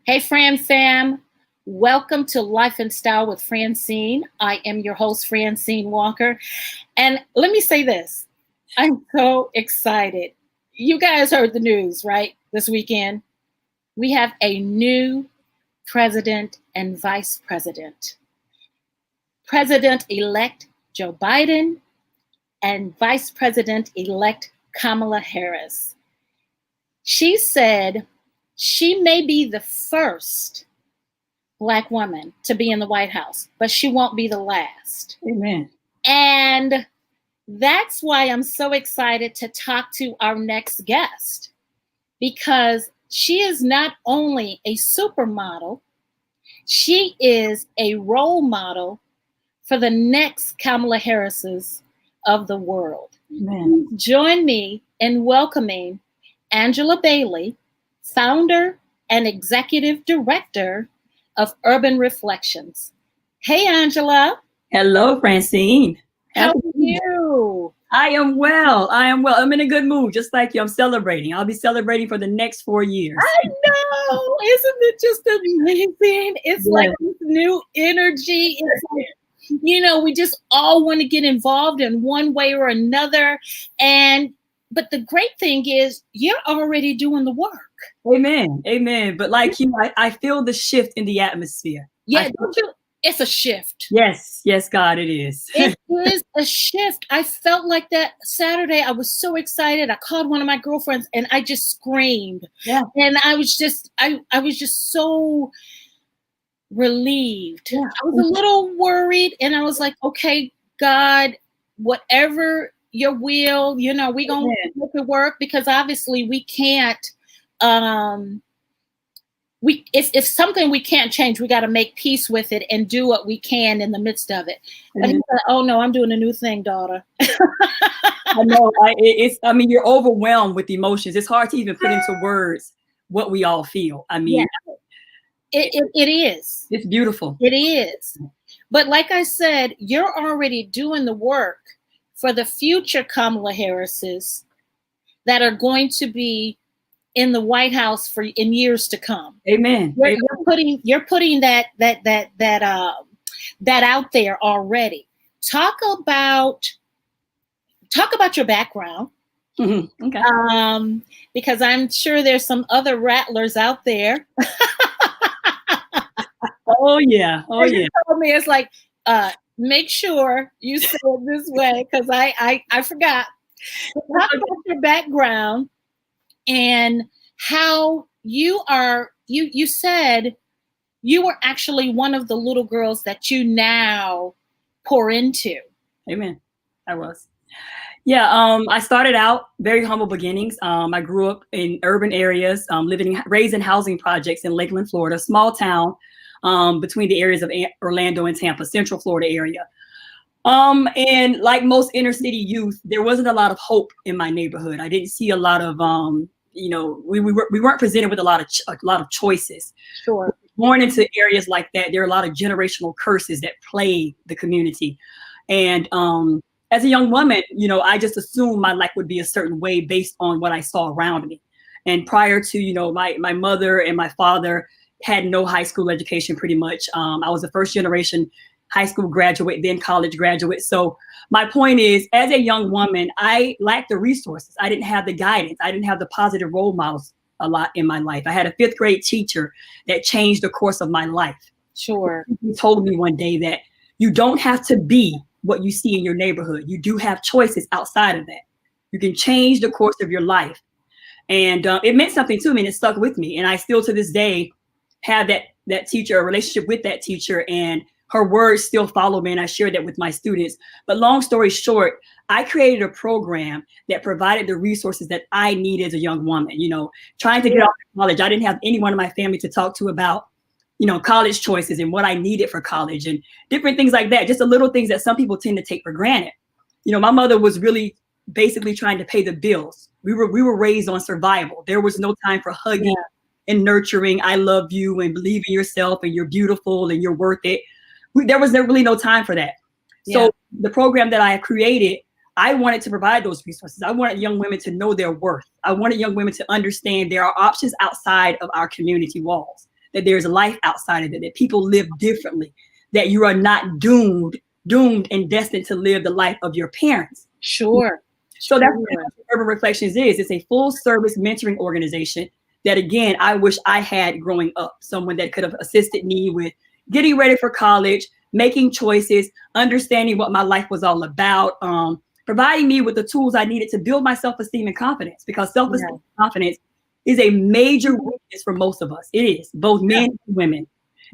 Hey, Fran fam. Welcome to Life and Style with Francyne. I am your host, Francyne Walker. And let me say this, I'm so excited. You guys heard the news, right? This weekend, we have a new president and vice president. President elect Joe Biden and Vice President elect Kamala Harris. She said she may be the first Black woman to be in the White House, but she won't be the last. Amen. And that's why I'm so excited to talk to our next guest, because she is not only a supermodel, she is a role model for the next Kamala Harris's of the world. Amen. Join me in welcoming Angela Bailey, founder and executive director of Urban Reflections. Hey, Angela. Hello, Francyne. How are you? I am well. I'm in a good mood, just like you. I'm celebrating. I'll be celebrating for the next 4 years. I know. Isn't it just amazing? It's like this new energy. It's like, we just all want to get involved in one way or another. But the great thing is you're already doing the work. Amen. Amen. But like you, I feel the shift in the atmosphere. Yeah, it's a shift. Yes, God, it is. It is a shift. I felt like that Saturday. I was so excited. I called one of my girlfriends and I just screamed. Yeah. And I was just so relieved. Yeah. I was a little worried and I was like, okay, God, whatever your will, we're going to make it work, because obviously we can't, if something we can't change, we got to make peace with it and do what we can in the midst of it. But he said, oh no, I'm doing a new thing, daughter. I know. You're overwhelmed with emotions. It's hard to even put into words what we all feel. It is. It's beautiful. It is. But like I said, you're already doing the work for the future Kamala Harrises that are going to be in the White House in years to come. Amen. You're putting that out there already. Talk about your background. Mm-hmm. Okay. Because I'm sure there's some other rattlers out there. Oh yeah. You told me, it's like, make sure you say it this way, because I forgot. Talk about your background and how you said you were actually one of the little girls that you now pour into. Amen. I was. Yeah, I started out very humble beginnings. I grew up in urban areas, raised in housing projects in Lakeland, Florida, small town between the areas of Orlando and Tampa, Central Florida area. And like most inner city youth, there wasn't a lot of hope in my neighborhood. I didn't see a lot of, we weren't presented with a lot of choices. Sure. Born into areas like that, there are a lot of generational curses that plague the community. And as a young woman, I just assumed my life would be a certain way based on what I saw around me. And prior to, my mother and my father had no high school education pretty much. I was a first generation high school graduate, then college graduate. So my point is, as a young woman, I lacked the resources. I didn't have the guidance. I didn't have the positive role models a lot in my life. I had a 5th grade teacher that changed the course of my life. Sure. He told me one day that you don't have to be what you see in your neighborhood. You do have choices outside of that. You can change the course of your life. And it meant something to me, and it stuck with me. And I still to this day have that teacher, a relationship with that teacher, and her words still follow me, and I share that with my students. But long story short, I created a program that provided the resources that I needed as a young woman. Trying to get out of college, I didn't have anyone in my family to talk to about, college choices and what I needed for college and different things like that. Just the little things that some people tend to take for granted. My mother was really basically trying to pay the bills. We were raised on survival. There was no time for hugging and nurturing. I love you and believe in yourself and you're beautiful and you're worth it. There was really no time for that. So the program that I created, I wanted to provide those resources. I wanted young women to know their worth. I wanted young women to understand there are options outside of our community walls. that there's a life outside of it, that people live differently, that you are not doomed and destined to live the life of your parents. Sure. So that's what Urban Reflections is. It's a full service mentoring organization that, again, I wish I had growing up. Someone that could have assisted me with getting ready for college, making choices, understanding what my life was all about, providing me with the tools I needed to build my self-esteem and confidence, because self-esteem and confidence is a major weakness for most of us. It is, both men and women.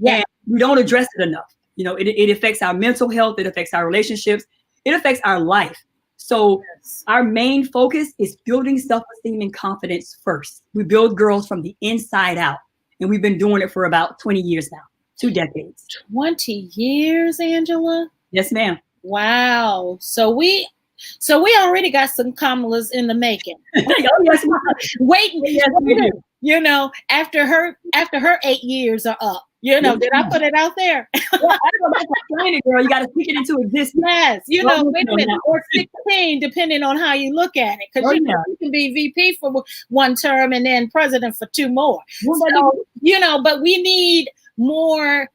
And we don't address it enough. You know, it affects our mental health, it affects our relationships, it affects our life. So our main focus is building self-esteem and confidence first. We build girls from the inside out, and we've been doing it for about 20 years now, 2 decades. 20 years, Angela? Yes, ma'am. Wow. So we already got some Kamalas in the making. Oh, yes, waiting. Yes, we do. You know, after her 8 years are up. You know, did I put it out there? Well, I don't know, that's girl. You got to speak it into existence. Yes, you know, wait a minute, or 16, depending on how you look at it, because you can be VP for 1 term and then president for 2 more. So, you know, but we need more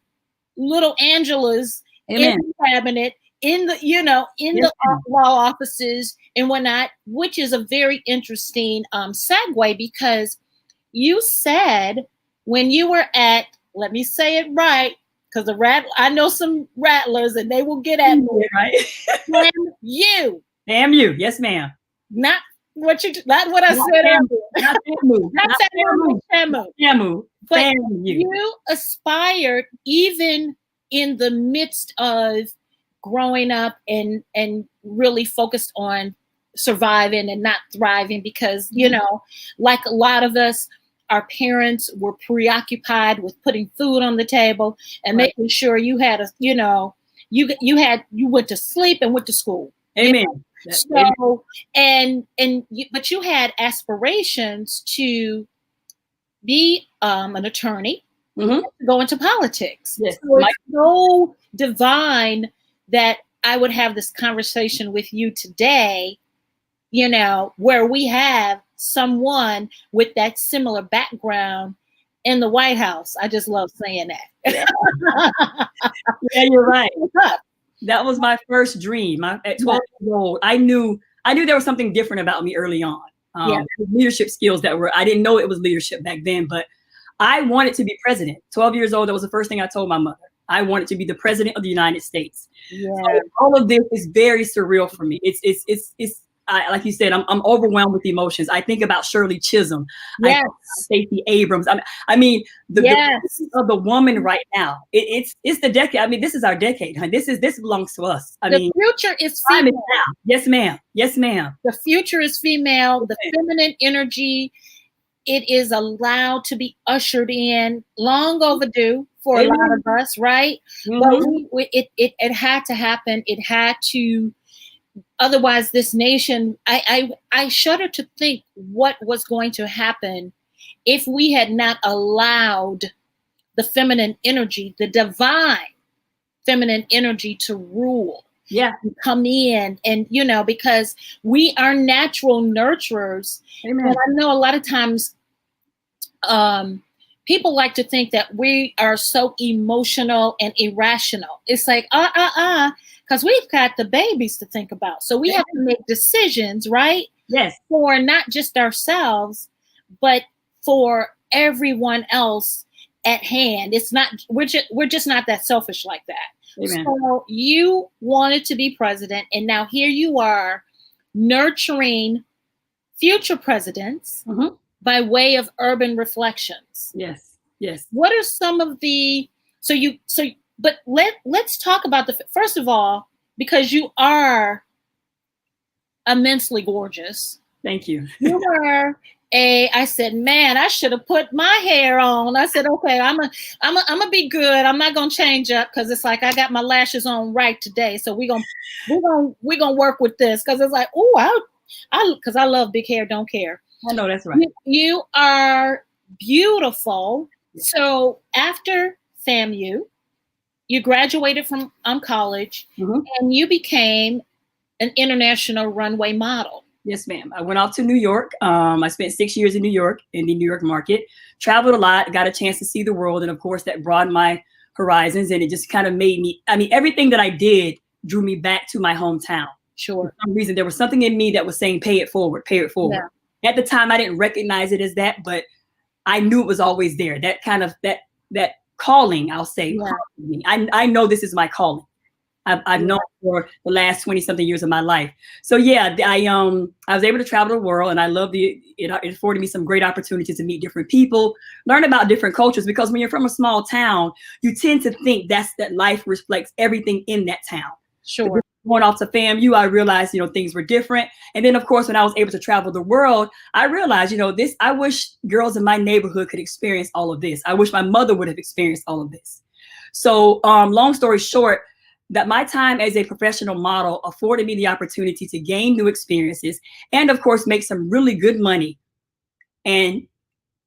little Angelas in the cabinet, in the, you know, in the law offices and whatnot, which is a very interesting segue, because you said when you were at, let me say it right, because I know some rattlers and they will get at me. Right? Damn you. Yes, ma'am. Not what I said. Not Samu. But you aspired, even in the midst of growing up and really focused on surviving and not thriving, because, you know, like a lot of us, our parents were preoccupied with putting food on the table and making sure you had you went to sleep and went to school. Amen. So, but you had aspirations to be an attorney, go into politics. Yes. So it's so divine that I would have this conversation with you today, you know, where we have someone with that similar background in the White House. I just love saying that. Yeah, you're right. That was my first dream. At 12 years old, I knew there was something different about me early on. Leadership skills I didn't know it was leadership back then, but I wanted to be president. 12 years old, that was the first thing I told my mother. I wanted to be the president of the United States. Yeah. So all of this is very surreal for me. It's like you said, I'm overwhelmed with emotions. I think about Shirley Chisholm, Stacey Abrams. I mean, the of the woman right now. It's the decade. I mean, this is our decade, honey. This belongs to us. The future is female. Yes, ma'am. Yes, ma'am. The future is female. The feminine energy, it is allowed to be ushered in, long overdue for a lot of us, right? But it had to happen. It had to. Otherwise, this nation, I shudder to think what was going to happen if we had not allowed the feminine energy, the divine feminine energy, to rule. Yeah. Come in and, you know, because we are natural nurturers. Amen. And I know a lot of times people like to think that we are so emotional and irrational. It's like, because we've got the babies to think about. So we have to make decisions, right? Yes. For not just ourselves, but for everyone else at hand. It's not, we're just not that selfish like that. Amen. So you wanted to be president, and now here you are nurturing future presidents by way of Urban Reflections. Yes. Yes. What are some of the, but let's talk about first of all, because you are immensely gorgeous. Thank you. You are I said, man, I should have put my hair on. I said, okay, I'm gonna be good. I'm not gonna change up, because it's like I got my lashes on right today. So we're gonna work with this, because it's like, because I love big hair, don't care. I know that's right. You are beautiful. So after FAMU, you graduated from college, and you became an international runway model. Yes, ma'am. I went off to New York. I spent 6 years in New York, in the New York market, traveled a lot, got a chance to see the world. And of course, that broadened my horizons. And it just kind of made me, I mean, everything that I did drew me back to my hometown. Sure. For some reason, there was something in me that was saying, pay it forward, pay it forward. Yeah. At the time, I didn't recognize it as that, but I knew it was always there. That kind of, that calling, I'll say, yeah. Me. I know this is my calling. I've known for the last 20 something years of my life. So yeah, I was able to travel the world, and I love it afforded me some great opportunities to meet different people, learn about different cultures, because when you're from a small town, you tend to think that life reflects everything in that town. Sure. Going off to FAMU, I realized, things were different. And then of course, when I was able to travel the world, I realized, I wish girls in my neighborhood could experience all of this. I wish my mother would have experienced all of this. So long story short, that my time as a professional model afforded me the opportunity to gain new experiences and of course make some really good money. And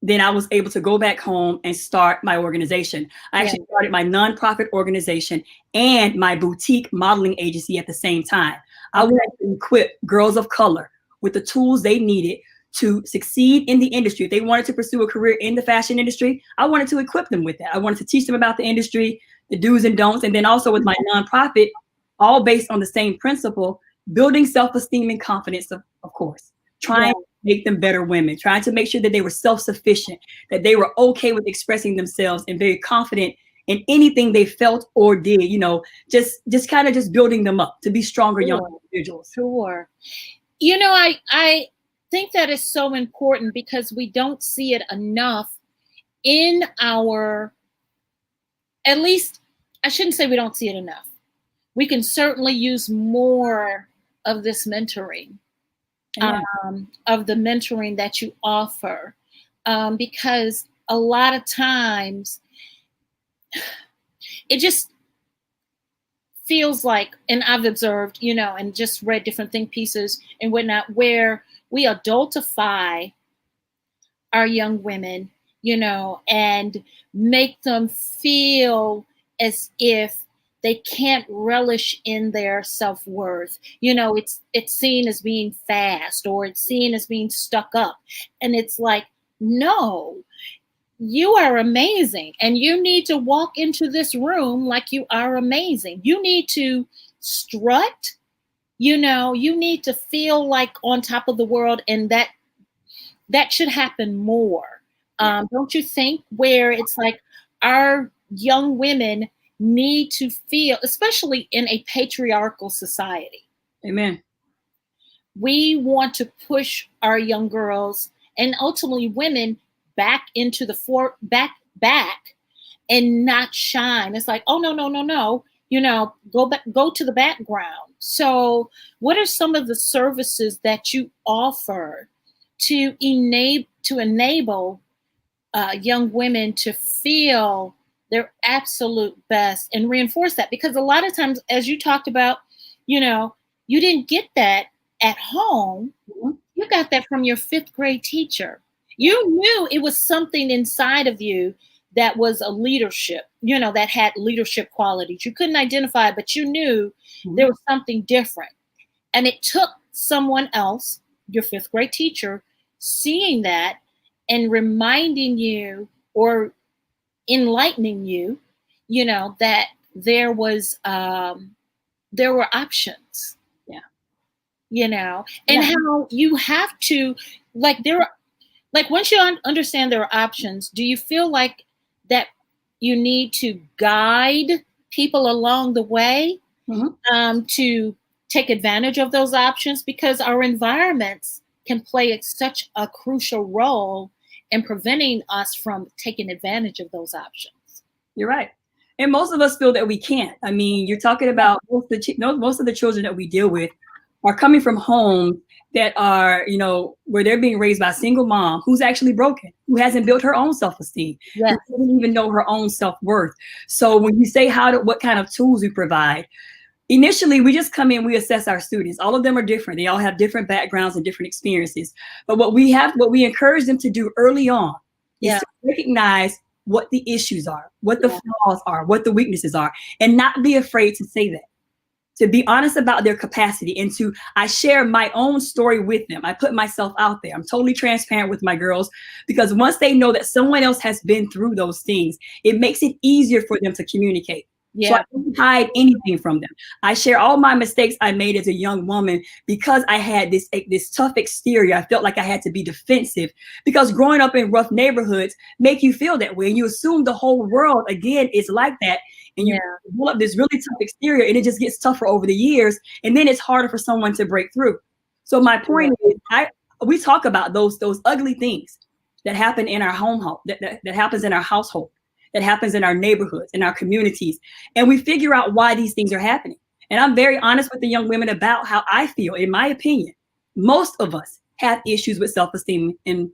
then I was able to go back home and start my organization. I actually started my nonprofit organization and my boutique modeling agency at the same time. I wanted to equip girls of color with the tools they needed to succeed in the industry. If they wanted to pursue a career in the fashion industry, I wanted to equip them with that. I wanted to teach them about the industry, the do's and don'ts. And then also with my nonprofit, all based on the same principle, building self-esteem and confidence, of course, trying to make them better women, trying to make sure that they were self-sufficient, that they were okay with expressing themselves and very confident in anything they felt or did, just kind of just building them up to be stronger young individuals. Sure. I think that is so important because we don't see it enough in our, at least I shouldn't say we don't see it enough. We can certainly use more of this mentoring, of the mentoring that you offer, because a lot of times it just feels like, and I've observed, and just read different think pieces and whatnot, where we adultify our young women, and make them feel as if they can't relish in their self-worth. It's seen as being fast, or it's seen as being stuck up. And it's like, no, you are amazing. And you need to walk into this room like you are amazing. You need to strut, you need to feel like on top of the world. And that should happen more. Don't you think? Where it's like our young women need to feel, especially in a patriarchal society. Amen. We want to push our young girls and ultimately women back into the back and not shine. It's like, oh, no. Go to the background. So what are some of the services that you offer to enable young women to feel their absolute best and reinforce that? Because a lot of times, as you talked about, you didn't get that at home. You got that from your 5th grade teacher. You knew it was something inside of you that was a leadership, that had leadership qualities. You couldn't identify it, but you knew there was something different. And it took someone else, your 5th grade teacher, seeing that and reminding you or enlightening you, that there were options. And how you have to, once you understand there are options, do you feel like that you need to guide people along the way to take advantage of those options? Because our environments can play such a crucial role in preventing us from taking advantage of those options. You're right. And most of us feel that we can't. I mean, you're talking about most of the children that we deal with are coming from homes that are, where they're being raised by a single mom who's actually broken, who hasn't built her own self-esteem, who doesn't even know her own self-worth. So when you say what kind of tools we provide, initially we just come in, we assess our students. All of them are different. They all have different backgrounds and different experiences. But what we encourage them to do early on is to recognize what the issues are, what the flaws are, what the weaknesses are, and not be afraid to say that. to be honest about their capacity, and I share my own story with them. I put myself out there. I'm totally transparent with my girls, because once they know that someone else has been through those things, it makes it easier for them to communicate. So I don't hide anything from them. I share all my mistakes I made as a young woman, because I had this tough exterior. I felt like I had to be defensive, because growing up in rough neighborhoods make you feel that way. And you assume the whole world, again, is like that. And you develop this really tough exterior, and it just gets tougher over the years. And then it's harder for someone to break through. So my point is, we talk about those ugly things that happen in our that happens in our household, that happens in our neighborhoods, in our communities. And we figure out why these things are happening. And I'm very honest with the young women about how I feel. In my opinion, most of us have issues with self-esteem and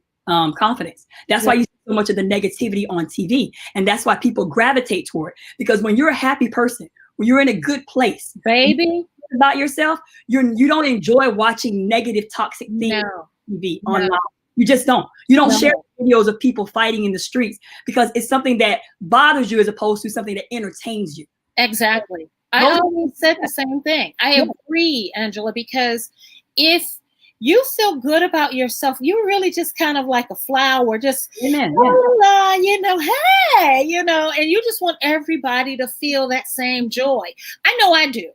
confidence. That's why you see so much of the negativity on TV. And that's why people gravitate toward it. Because when you're a happy person, when you're in a good place, baby, about yourself, you don't enjoy watching negative, toxic things on TV, online. You just don't. You don't share videos of people fighting in the streets, because it's something that bothers you as opposed to something that entertains you. Exactly. I always said the same thing. I agree, Angela, because if you feel good about yourself, you're really just kind of like a flower, just, hey, and you just want everybody to feel that same joy. I know I do.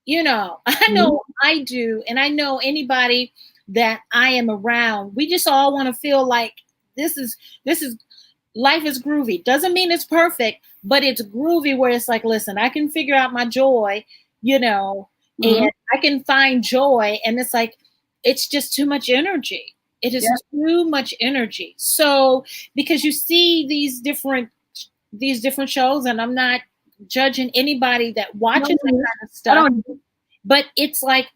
I know I do. And I know anybody that I am around, we just all want to feel like this is life is groovy. Doesn't mean it's perfect, but it's groovy, where it's like, listen, I can figure out my joy, and I can find joy. And it's like, it's just too much energy. It is too much energy. So because you see these different shows, and I'm not judging anybody that watches that kind of stuff, but it's like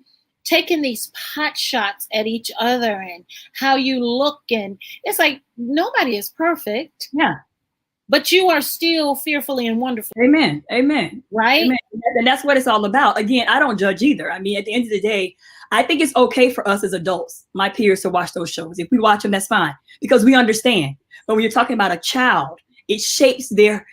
taking these pot shots at each other and how you look, and it's like, nobody is perfect. Yeah. But you are still fearfully and wonderful. Amen. Amen. Right? Amen. And that's what it's all about. Again, I don't judge either. I mean, at the end of the day, I think it's okay for us as adults, my peers, to watch those shows. If we watch them, that's fine, because we understand. But when you're talking about a child, it shapes that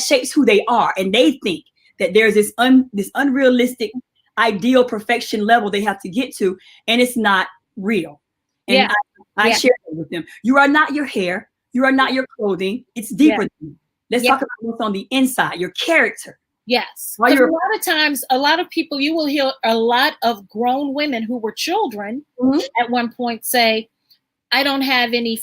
shapes who they are. And they think that there's this unrealistic ideal perfection level they have to get to, and it's not real. And I share that with them. You are not your hair. You are not your clothing. It's deeper than you. Let's talk about what's on the inside, your character. Yes. Because a lot of times, a lot of people, you will hear a lot of grown women who were children at one point say, I don't have any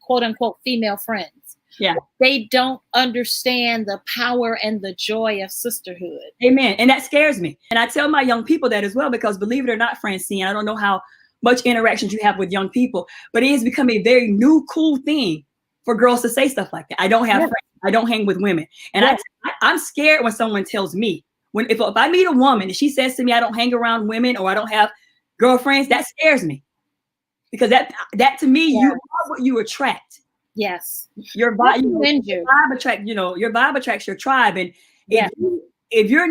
quote unquote female friends. Yeah. They don't understand the power and the joy of sisterhood. Amen. And that scares me. And I tell my young people that as well, because believe it or not, Francyne, I don't know how much interactions you have with young people, but it has become a very new, cool thing for girls to say stuff like that. I don't have friends. I don't hang with women. And I'm scared when someone tells me, if I meet a woman and she says to me, I don't hang around women, or I don't have girlfriends, that scares me. Because that to me, you are what you attract. Yes. Your vibe attracts your tribe. And if you're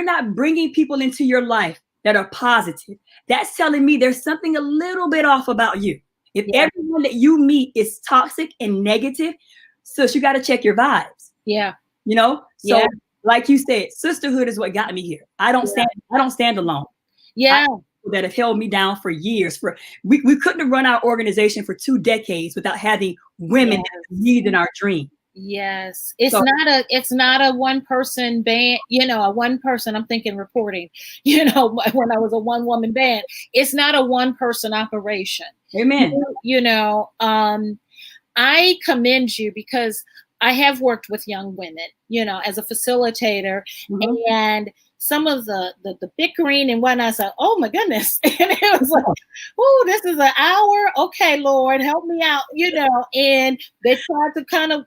not bringing people into your life that are positive, that's telling me there's something a little bit off about you. If everyone that you meet is toxic and negative, so you got to check your vibes. Yeah. So like you said, sisterhood is what got me here. I don't stand alone. Yeah. That have held me down for years. We couldn't have run our organization for 2 decades without having women that believed in our dream. Yes. It's not a one person band, a one person, I'm thinking reporting, when I was a one woman band, it's not a one person operation. Amen. I commend you, because I have worked with young women, as a facilitator, and some of the bickering and whatnot, I said, oh my goodness. And it was like, oh, this is an hour. Okay, Lord, help me out, and they tried to kind of,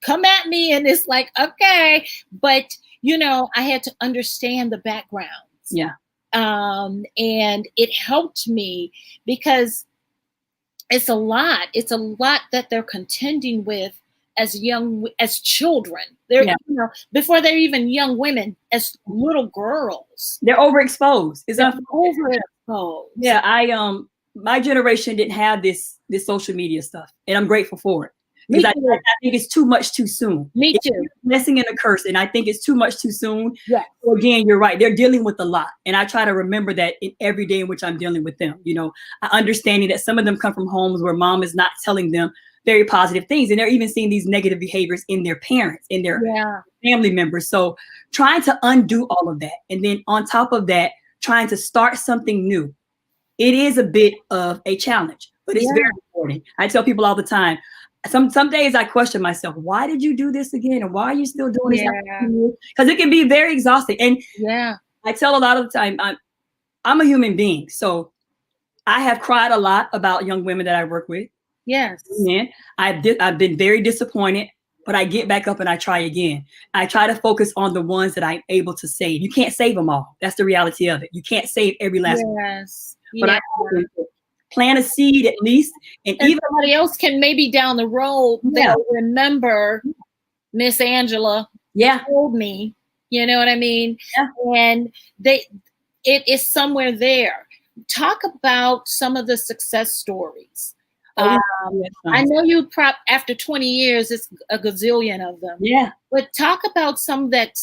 come at me, and it's like, okay. But, I had to understand the backgrounds. Yeah. And it helped me, because it's a lot that they're contending with as children. They're before they're even young women, as little girls. They're overexposed. It's overexposed. Yeah, my generation didn't have this social media stuff, and I'm grateful for it. Me because too. I think it's too much too soon. Me It's too. a blessing and a curse, and I think it's too much too soon. Yeah. So again, you're right. They're dealing with a lot, and I try to remember that in every day in which I'm dealing with them. You know, understanding that some of them come from homes where mom is not telling them very positive things, and they're even seeing these negative behaviors in their parents, in their family members. So trying to undo all of that, and then on top of that, trying to start something new. It is a bit of a challenge, but it's very rewarding. I tell people all the time, some days I question myself, why did you do this again? And why are you still doing this? Because it can be very exhausting. And I tell a lot of the time, I'm a human being. So I have cried a lot about young women that I work with. Yes. And I've been very disappointed, but I get back up and I try again. I try to focus on the ones that I'm able to save. You can't save them all. That's the reality of it. You can't save every last one. But I plant a seed at least, and even somebody else can maybe down the road they'll remember Miss Angela told me, you know what I mean? And it is somewhere there. Talk about some of the success stories. I know you after 20 years, it's a gazillion of them. Yeah. But talk about some that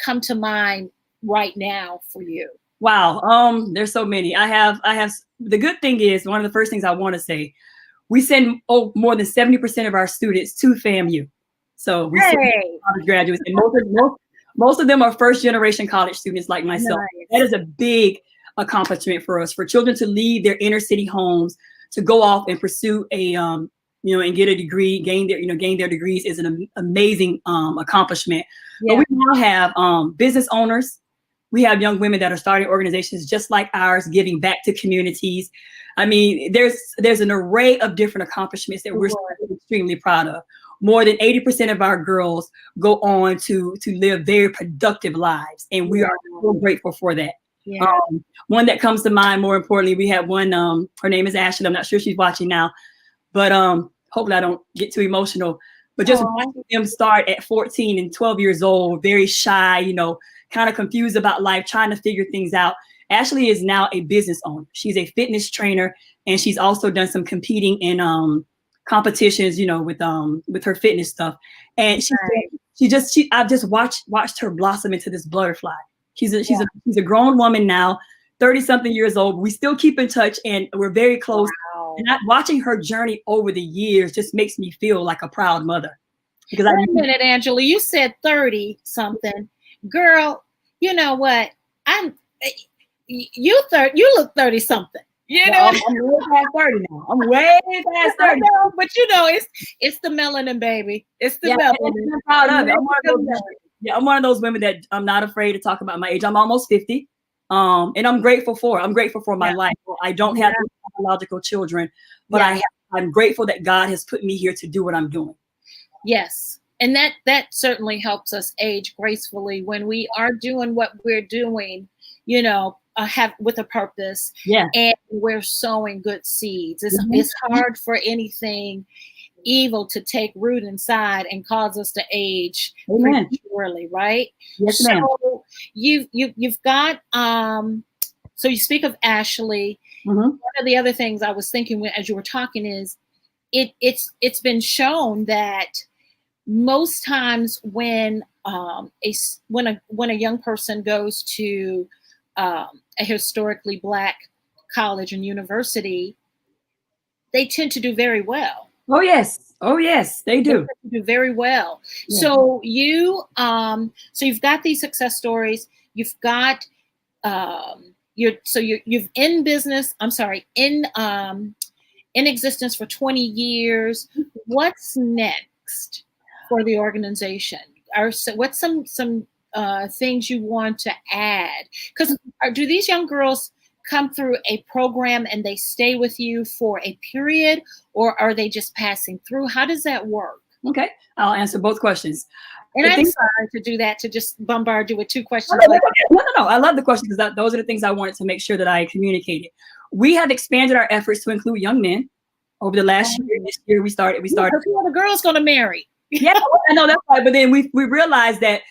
come to mind right now for you. Wow. There's so many. I have the good thing is, one of the first things I want to say, we send more than 70% of our students to FAMU. So we send college graduates, and most of them are first generation college students like myself. That is a big accomplishment for us, for children to leave their inner city homes to go off and pursue a and get a degree, gain their degrees is an amazing accomplishment. But we now have business owners. We have young women that are starting organizations just like ours, giving back to communities. I mean, there's an array of different accomplishments that we're extremely proud of. More than 80% of our girls go on to live very productive lives, and we are so grateful for that. One that comes to mind, more importantly, we had one, her name is Ashley. I'm not sure she's watching now, but hopefully I don't get too emotional. But just watching them start at 14 and 12 years old, very shy, kind of confused about life, trying to figure things out. Ashley is now a business owner. She's a fitness trainer, and she's also done some competing in competitions, with her fitness stuff. And I've just watched her blossom into this butterfly. She's a grown woman now, 30-something years old. We still keep in touch, and we're very close. Wow. And watching her journey over the years just makes me feel like a proud mother. Because Wait a minute, Angela, you said 30-something. Girl, you know what? You look 30-something. I'm way past 30 now. I'm way past 30. But it's the melanin, baby. It's the melanin. I'm proud of it. I'm one of those women that I'm not afraid to talk about my age. I'm almost 50. And I'm grateful for my life. I don't have biological children, but I'm grateful that God has put me here to do what I'm doing. Yes. And that certainly helps us age gracefully when we are doing what we're doing, have with a purpose. And we're sowing good seeds. It's hard for anything evil to take root inside and cause us to age prematurely, right? Yes, ma'am. So you've got so you speak of Ashley. One of the other things I was thinking as you were talking is it's been shown that most times when a young person goes to a historically Black college and university, they tend to do very well. Oh yes, they do. They do very well. Yeah. So you've got these success stories. You've got you've in business. I'm sorry, in existence for 20 years. What's next for the organization? What's some things you want to add? Because do these young girls come through a program and they stay with you for a period, or are they just passing through? How does that work? Okay, I'll answer both questions. And I'm sorry to do that, to just bombard you with two questions. No. I love the questions because those are the things I wanted to make sure that I communicated. We have expanded our efforts to include young men over the last year. This year we started. The girl's going to marry. Yeah, I know that's right. But then we realized that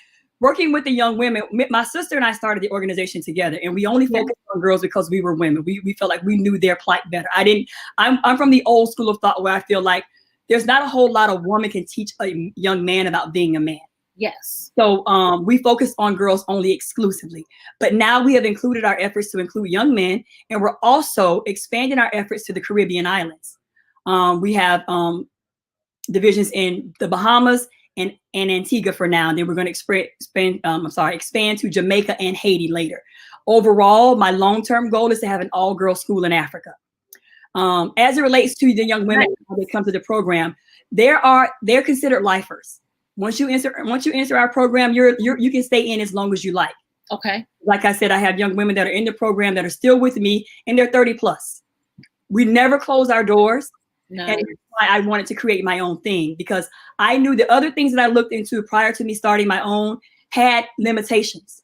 working with the young women, my sister and I started the organization together, and we only focused on girls because we were women. We felt like we knew their plight better. I'm from the old school of thought where I feel like there's not a whole lot a woman can teach a young man about being a man. Yes. So we focus on girls only exclusively. But now we have included our efforts to include young men, and we're also expanding our efforts to the Caribbean islands. We have divisions in the Bahamas and Antigua for now, and then we're going to expand to Jamaica and Haiti later. Overall, my long-term goal is to have an all-girls school in Africa. As it relates to the young women how they come to the program, they're considered lifers. Once you enter our program, you can stay in as long as you like. Okay. Like I said, I have young women that are in the program that are still with me, and they're 30 plus. We never close our doors. No. And that's why I wanted to create my own thing, because I knew the other things that I looked into prior to me starting my own had limitations.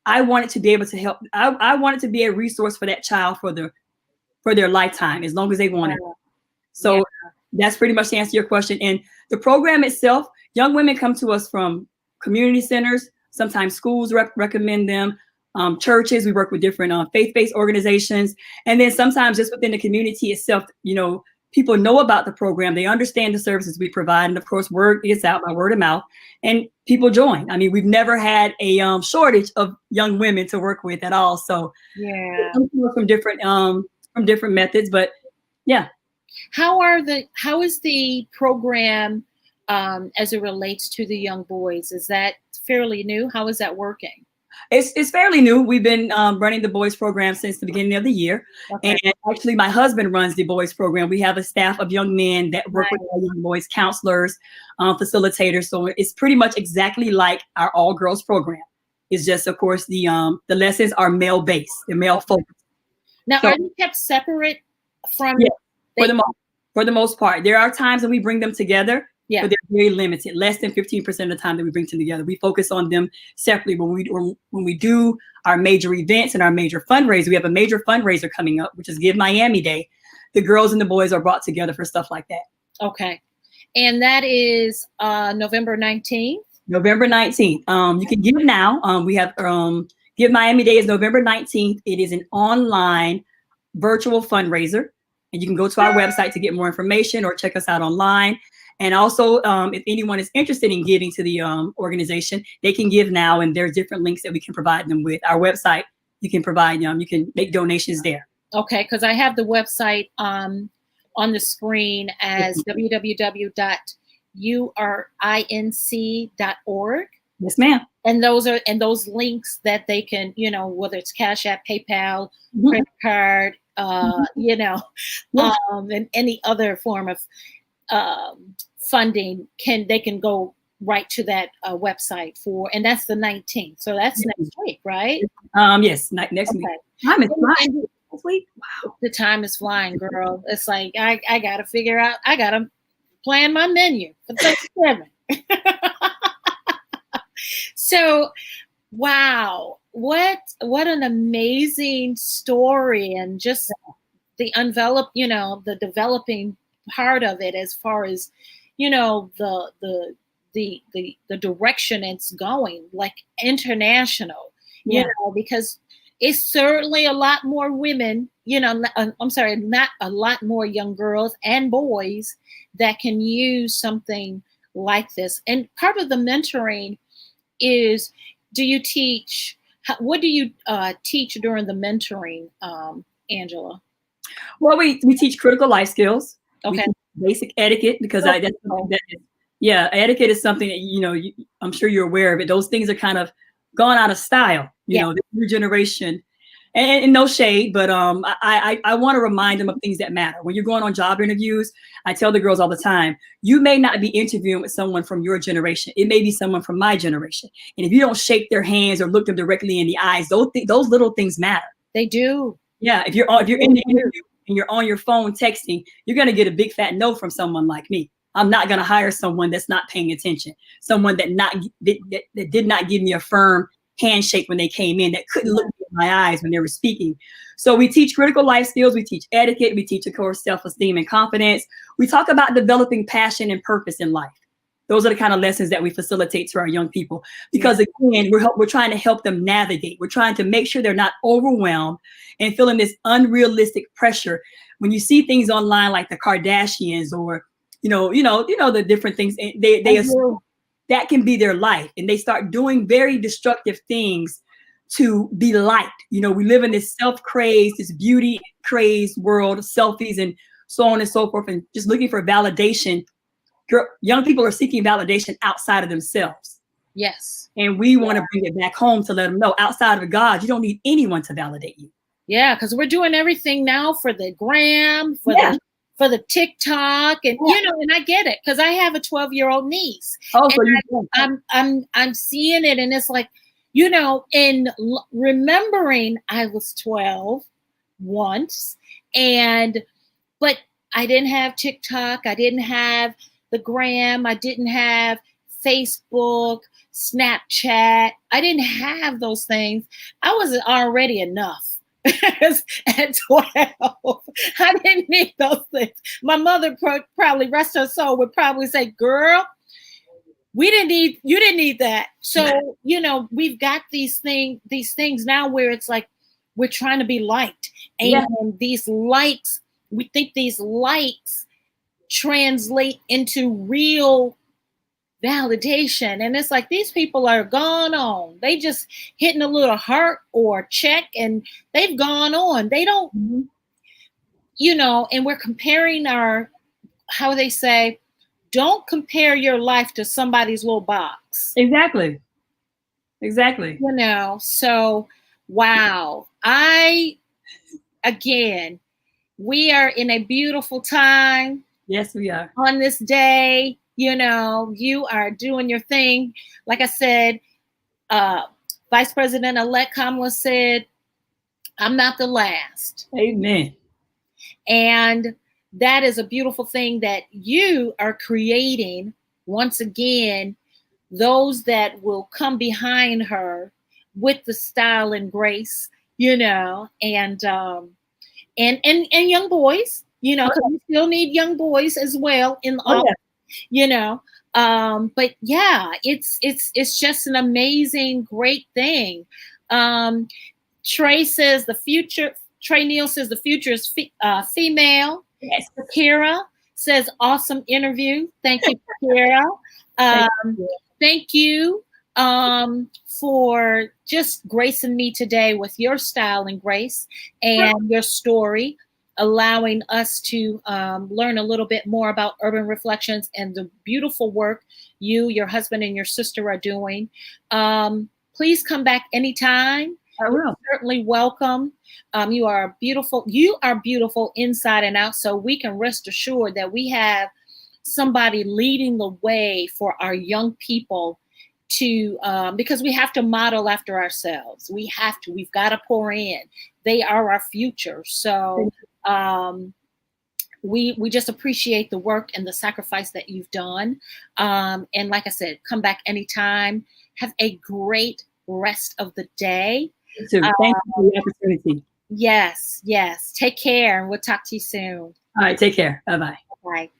I wanted to be able to help. I wanted to be a resource for that child for their lifetime, as long as they wanted. Yeah. So that's pretty much to answer your question. And the program itself, young women come to us from community centers. Sometimes schools recommend them. Churches, we work with different faith-based organizations. And then sometimes just within the community itself, people know about the program. They understand the services we provide. And of course, word gets out by word of mouth, and people join. I mean, we've never had a shortage of young women to work with at all. So yeah, from different methods, but yeah. How is the program as it relates to the young boys? Is that fairly new? How is that working? It's fairly new. We've been running the boys program since the beginning of the year. Okay. And actually my husband runs the boys program. We have a staff of young men that work with our young boys, counselors, facilitators. So it's pretty much exactly like our all girls program. It's just, of course, the lessons are male based, they're male focused. Now, are they kept separate from? Yeah, for the most part. There are times when we bring them together. Yeah. But they're very limited. Less than 15% of the time that we bring them together. We focus on them separately. When we do our major events and our major fundraiser, we have a major fundraiser coming up, which is Give Miami Day. The girls and the boys are brought together for stuff like that. Okay. And that is November 19th? November 19th. You can give now. We have Give Miami Day is November 19th. It is an online virtual fundraiser. And you can go to our website to get more information or check us out online. And also, if anyone is interested in giving to the organization, they can give now, and there's different links that we can provide them with. Our website, you can provide you can make donations there. Okay, because I have the website on the screen as www.urinc.org. Yes, ma'am. And those links that they can, whether it's Cash App, PayPal, credit card, and any other form of funding, they can go right to that website and that's the 19th. So that's next week, right? Yes, next week. Time is flying. Next week. Wow. The time is flying, girl. It's like I gotta figure out. I gotta plan my menu for Thanksgiving. So, wow, what an amazing story, and just the the developing part of it, as far as the direction it's going, like international, because it's certainly a lot more women, I'm sorry, not a lot more young girls and boys that can use something like this. And part of the mentoring is, what do you teach during the mentoring, Angela? Well, we teach critical life skills. Okay. Basic etiquette, because etiquette is something that I'm sure you're aware of it. Those things are kind of gone out of style. The new generation, and no shade, but I want to remind them of things that matter. When you're going on job interviews, I tell the girls all the time, you may not be interviewing with someone from your generation. It may be someone from my generation, and if you don't shake their hands or look them directly in the eyes, those little things matter. They do. Yeah, if you're in the interview and you're on your phone texting, you're going to get a big fat no from someone like me. I'm not going to hire someone that's not paying attention, someone that did not give me a firm handshake when they came in, that couldn't look me in my eyes when they were speaking. So we teach critical life skills. We teach etiquette. We teach, of course, self-esteem and confidence. We talk about developing passion and purpose in life. Those are the kind of lessons that we facilitate to our young people, because again, we're trying to help them navigate. We're trying to make sure they're not overwhelmed and feeling this unrealistic pressure. When you see things online like the Kardashians or the different things. And they assume that can be their life, and they start doing very destructive things to be liked. We live in this self-crazed, this beauty-crazed world of selfies and so on and so forth, and just looking for validation. Young people are seeking validation outside of themselves. Yes. And we want to bring it back home to let them know, outside of God, you don't need anyone to validate you. Yeah, because we're doing everything now for the gram, for the TikTok, and and I get it, because I have a 12-year-old niece. Oh, so I'm seeing it, and it's like, in remembering I was 12 once, but I didn't have TikTok, I didn't have the gram, I didn't have Facebook, Snapchat, I didn't have those things. I was already enough. At 12, I didn't need those things. My mother probably, rest her soul, would probably say, "Girl, you didn't need that." So we've got these things now where it's like we're trying to be liked, and these likes, we think these likes translate into real validation, and it's like these people are gone on. They just hitting a little heart or check, and they've gone on. They don't, and we're comparing how they say, don't compare your life to somebody's little box. Exactly. So wow. We are in a beautiful time. Yes, we are. On this day, you are doing your thing. Like I said, Vice President-elect Kamala said, "I'm not the last." Amen. And that is a beautiful thing that you are creating. Once again, those that will come behind her with the style and grace, and young boys, because we still need young boys as well in the but yeah, it's just an amazing, great thing. Trey Neal says the future is female. Yes. Kira says awesome interview. Thank you, Kira. Thank you for just gracing me today with your style and grace and your story, allowing us to learn a little bit more about Urban Reflections and the beautiful work you, your husband, and your sister are doing. Please come back anytime. I will. You're certainly welcome. You are beautiful. You are beautiful inside and out. So we can rest assured that we have somebody leading the way for our young people to, because we have to model after ourselves. We've got to pour in. They are our future. So we just appreciate the work and the sacrifice that you've done. And like I said, come back anytime. Have a great rest of the day. Thank you for the opportunity. Yes. Take care, and we'll talk to you soon. All right, take care. Bye-bye. Bye.